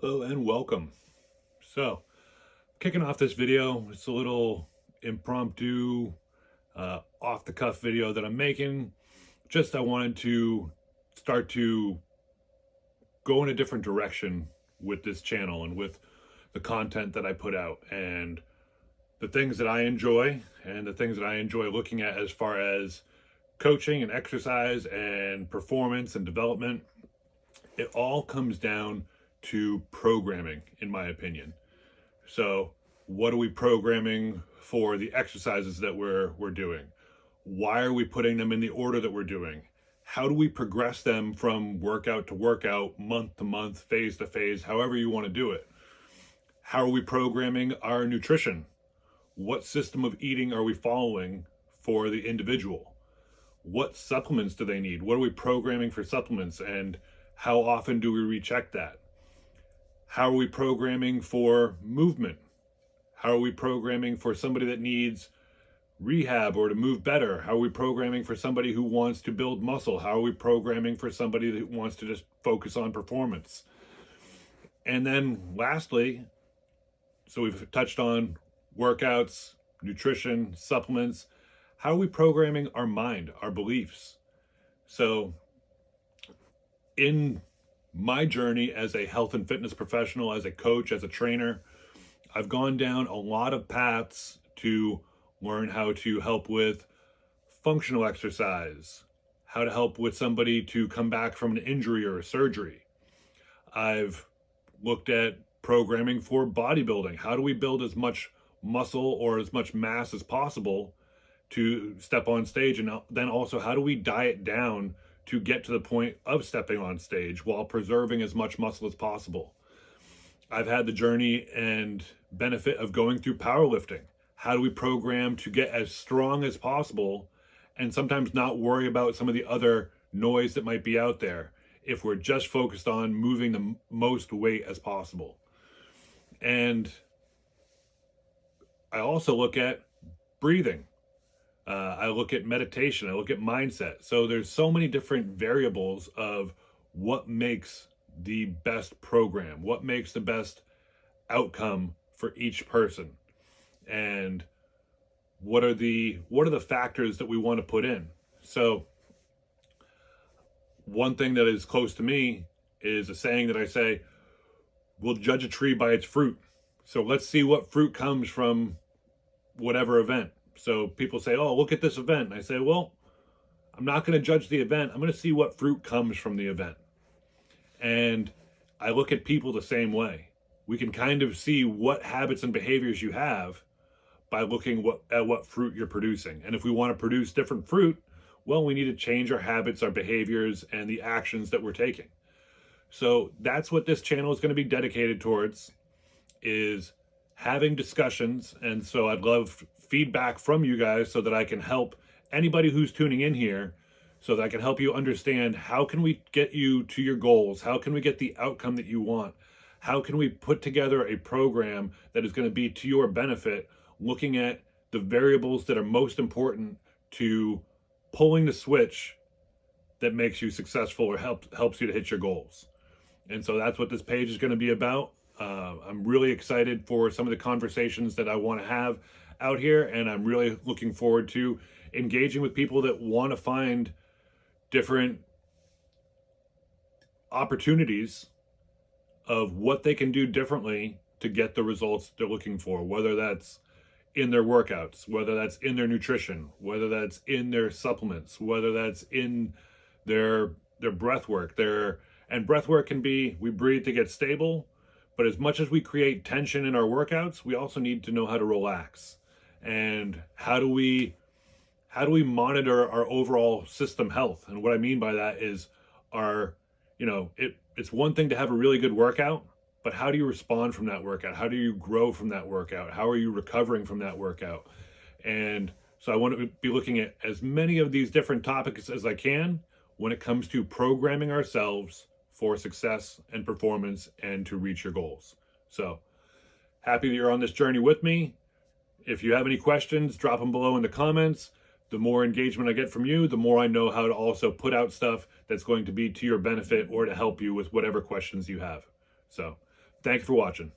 Hello and welcome. So, kicking off this video, it's a little impromptu, off the cuff video that I'm making. I wanted to start to go in a different direction with this channel and with the content that I put out and the things that I enjoy and the things that I enjoy looking at as far as coaching and exercise and performance and development. It all comes down to programming, in my opinion. So, what are we programming for the exercises that we're doing? Why are we putting them in the order that we're doing? How do we progress them from workout to workout, month to month, phase to phase, however you want to do it? How are we programming our nutrition? What system of eating are we following for the individual? What supplements do they need? What are we programming for supplements, and how often do we recheck that? How are we programming for movement? How are we programming for somebody that needs rehab or to move better? How are we programming for somebody who wants to build muscle? How are we programming for somebody that wants to just focus on performance? And then lastly, so we've touched on workouts, nutrition, supplements. How are we programming our mind, our beliefs? So in my journey as a health and fitness professional, as a coach, as a trainer, I've gone down a lot of paths to learn how to help with functional exercise, how to help with somebody to come back from an injury or a surgery. I've looked at programming for bodybuilding. How do we build as much muscle or as much mass as possible to step on stage? And then also, how do we diet down to get to the point of stepping on stage while preserving as much muscle as possible? I've had the journey and benefit of going through powerlifting. How do we program to get as strong as possible and sometimes not worry about some of the other noise that might be out there if we're just focused on moving the most weight as possible? And I also look at breathing. I look at meditation. I look at mindset. So there's so many different variables of what makes the best program, what makes the best outcome for each person, and what are the factors that we want to put in. So one thing that is close to me is a saying that I say, we'll judge a tree by its fruit. So let's see what fruit comes from whatever event. So people say, oh, look at this event. And I say, well, I'm not going to judge the event. I'm going to see what fruit comes from the event. And I look at people the same way. We can kind of see what habits and behaviors you have by looking at what fruit you're producing. And if we want to produce different fruit, well, we need to change our habits, our behaviors, and the actions that we're taking. So that's what this channel is going to be dedicated towards, is having discussions. And so I'd love feedback from you guys so that I can help anybody who's tuning in here, so that I can help you understand, how can we get you to your goals? How can we get the outcome that you want? How can we put together a program that is going to be to your benefit, looking at the variables that are most important to pulling the switch that makes you successful or helps you to hit your goals. And so that's what this page is going to be about. I'm really excited for some of the conversations that I want to have out here, and I'm really looking forward to engaging with people that want to find different opportunities of what they can do differently to get the results they're looking for, whether that's in their workouts, whether that's in their nutrition, whether that's in their supplements, whether that's in their breath work. And breath work can be, we breathe to get stable, but as much as we create tension in our workouts, we also need to know how to relax. And how do we monitor our overall system health? And what I mean by that is it's one thing to have a really good workout, but how do you respond from that workout? How do you grow from that workout? How are you recovering from that workout? And so I want to be looking at as many of these different topics as I can when it comes to programming ourselves for success and performance and to reach your goals. So happy that you're on this journey with me. If you have any questions, drop them below in the comments. The more engagement I get from you, the more I know how to also put out stuff that's going to be to your benefit or to help you with whatever questions you have. So Thank you for watching.